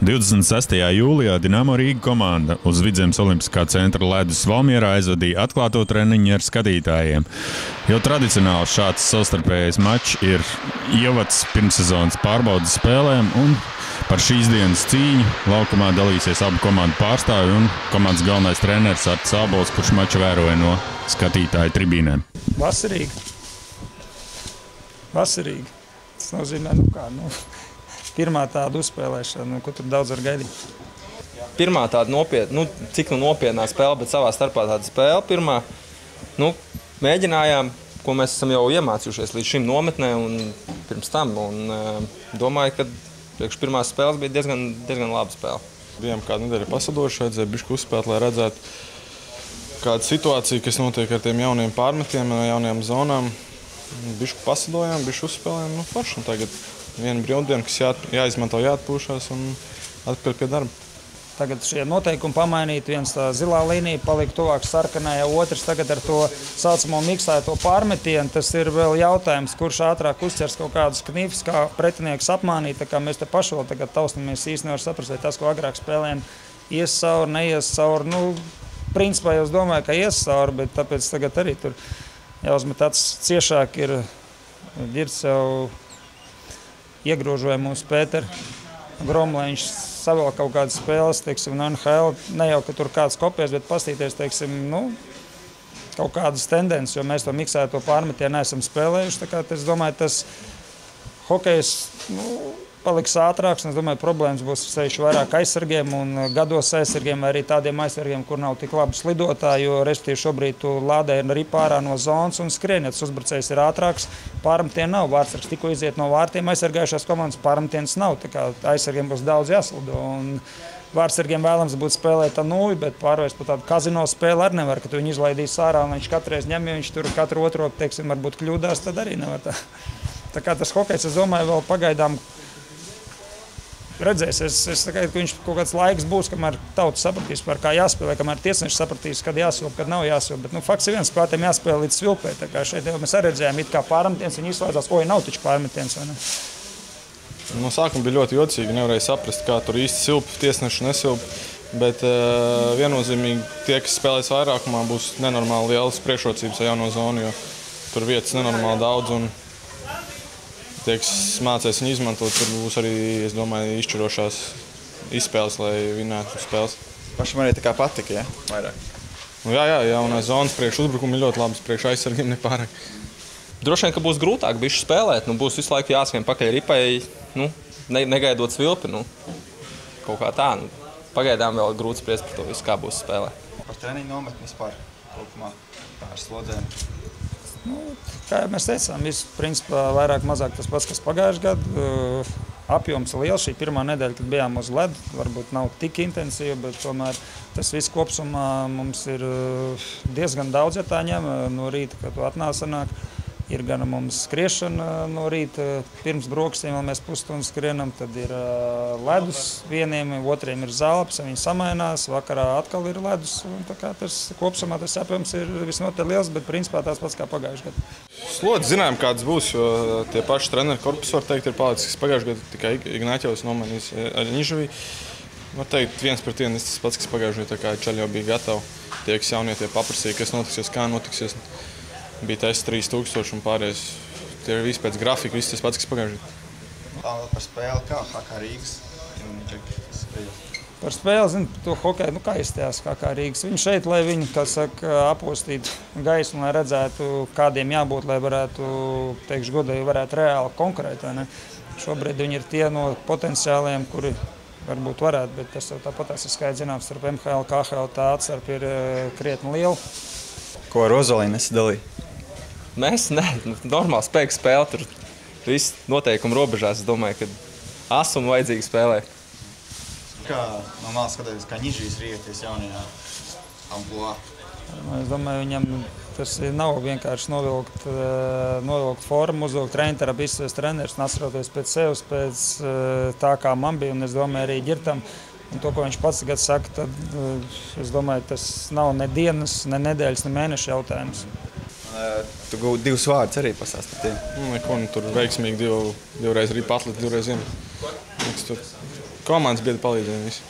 26. jūlijā Dinamo Rīga komanda uz Vidzemes Olimpiskā centra ledus Valmierā aizvadīja atklāto treniņu ar skatītājiem. Jau tradicionāli šāds savstarpējais mačs ir ievads pirmssezonas pārbaudes spēlēm, un par šīs dienas cīņu laukumā dalīsies abu komandu pārstāvi un komandas galvenais treneris Artis Ābols, kurš maču vēroja no skatītāju tribīnēm. Vasarīgi. Tas nozīmē, pirmā tāda uzspēlēšana, ko tur daudz var gaidīt. Pirmā tāda nopietna, cik nopietnā spēle, bet savā starpā tāda spēle. Pirmā, mēģinājām, ko mēs esam jau iemācījušies līdz šim nometnē un pirms tam. Un domāju, ka priekš pirmās spēles bija diezgan laba spēle. Bijām kādu nedēļu pasadoši, vajadzēja bišķi uzspēt, lai redzētu kādu situāciju, kas notiek ar tiem jauniem pārmetiem, jaunajām zonām. Bišķi pasadojām, bišķi uzspēlējām, forši. Tagad viena brīvdiena, kas jāizmanto, jāatpūšās un atpakaļ pie darba. Tagad šie noteikumi pamainīt, viens tā zilā līnija palika tuvāk sarkanajai, otrs tagad ar to saucamo miksēto pārmetienu. Tas ir vēl jautājums, kurš ātrāk uzķers kaut kādus knifus, kā pretinieks apmānīt. Tā kā mēs te paši vēl tagad tausnamies īsti nevar saprast, vai tas, ko agrāk spēlējām, ies cauri, neies cauri. Principā jau es domāju, ka ies cauri, bet tāpēc tagad arī tur jāuzmet acis ciešāk ir Girds jau iegrožoja mūsu Pēteru Gromu, lai viņš savēl kaut kādas spēles, no NHL. Ne jau, ka tur kāds kopēs, bet pastīties, kaut kādas tendences, jo mēs to miksēto pārmetienu neesam spēlējuši. Tā kā es domāju, tas hokejs paliks ātrāks. Es domāju, problēmas būs sevišķi vairāk aizsargiem un gados aizsargiem, vai arī tādiem aizsargiem, kur nav tik labi slidotāji, jo respektīvi šobrīd tu lādē ripu ārā no zonas un skrien, ja tas uzbrucējs ir ātrāks. Pārmetienu nav. Vārtsargs tikko iziet no vārtiem, aizsargājušās komandas pārmetienas nav. Tā kā aizsargiem būs daudz jāslido. Un vārtsargiem vēlams būtu spēlēt tā nulli, bet pārvērst par tādu kazino spēli arī nevar, ka tu viņu izlaidīs ārā un viņš katreiz ņem, ja viņš tur katru otro, varbūt kļūdās, tad arī nevar tā. Tā kā tas hokejs, es domāju, vēl pagaidām redzēs. Es tagad, ka viņš kaut kāds laiks būs, kamēr tauta sapratīs, par kā jāspēlē, kamēr tiesneši sapratīs, kad jāsopa, kad nav jāsopa. Bet fakts ir viens, spēlētiem jāspēlē līdz svilpē. Tā kā šeit jau mēs arī redzējām, it kā pārmetiens, viņi izslēdzās, nav taču pārmetiens, vai ne? No sākuma bija ļoti jocīgi, nevarēja saprast, kā tur īsti silpa, tiesneši nesilpa. Bet viennozīmīgi tie, kas spēlēs vairākumā, būs nenormāli lielas priekšrocības ar jauno zonu, jo tur vietas nenormāli daudz. Un tie, kas mācēs viņu izmantot, tur būs arī, es domāju, izšķirošās izspēles, lai vinētu spēles. Pašam arī tā kā patika, ja? Vairāk? Jā, jaunās zonas priekš uzbrukumi ir ļoti labas, priekš aizsargiem nepārāk. Droši vien, ka būs grūtāk bišķi spēlēt. Būs visu laiku jāskrien pakaļ ripai, negaidot svilpi. Kaut kā tā. Pagaidām vēl grūti spriest par to visu, kā būs spēlē. Par treniņu nometni vispār kopumā ar slodzēm? Kā jau mēs teicām, viss principā vairāk mazāk tas pats, kas pagājuši gadu. Apjoms liels. Šī pirmā nedēļa, kad bijām uz ledu, varbūt nav tik intensīva, bet tomēr tas viss kopsumā mums ir diezgan daudz, ja tā ņem no rīta, kad tu atnāc sanāk. Ir gan mums skriešana no rīta, pirms brokastīm vēl mēs pusstundu skrienam, tad ir ledus vieniem, otriem ir zālps, viņi samainās, vakarā atkal ir ledus. Tā kā tas kopsumā tas apjoms ir visnotaļ liels, bet principā tās pats kā pagājuši gadu. Slodzi zinājām, kāds būs, jo tie paši treneri korpusi, var teikt, ir palicis, kas pagājuši gadu tikai Ignāķevs nomainījis ar Nižavī. Var teikt, viens pret vienu tas pats, kas pagājuši gadu, tā kā Čaļi jau bija gatavi. Tie, kas jaunie, tie paprasīja, kas notiksies, kā notiksies. Bija taisa 3000 un pārējais. Tie ir visi pēc grafika, viss tas pats, kas pagājuši. Par spēli kā HK Rīgas? Par spēli, to hokeju, kā izstājās HK Rīgas. Viņi šeit, lai viņi, apostītu gaismu, lai redzētu, kādiem jābūt, lai varētu, godīgi varētu reāli konkurēt. Šobrīd viņi ir tie no potenciāliem, kuri varbūt varētu, bet tas jau tāpat ir skaidrs zināms, starp MHL, KHL tā atstarp ir krietni liela. Ko ar Ozolīnu nesadalīja? Mēs normāli spēku spēle, tur viss noteikumi robežās. Es domāju, ka un vajadzīgi spēlē. Kā no malas skatoties, kā Nižīs rieties jaunajā amplua? Es domāju, viņam tas nav vienkārši novilkt formu, uzvilkt treneru, izsvest treneris, atceroties pēc sevis, pēc tā, kā man bija, un es domāju arī Girtam. Un to, ko viņš pats tagad saka, tad es domāju, tas nav ne dienas, ne nedēļas, ne mēneša jautājums. Tu gūti divus vārdus arī pastāstīt. Neko, tur veiksmīgi divreiz arī patlit, divreiz iemet. Tur Komandas biedri palīdzēja visi.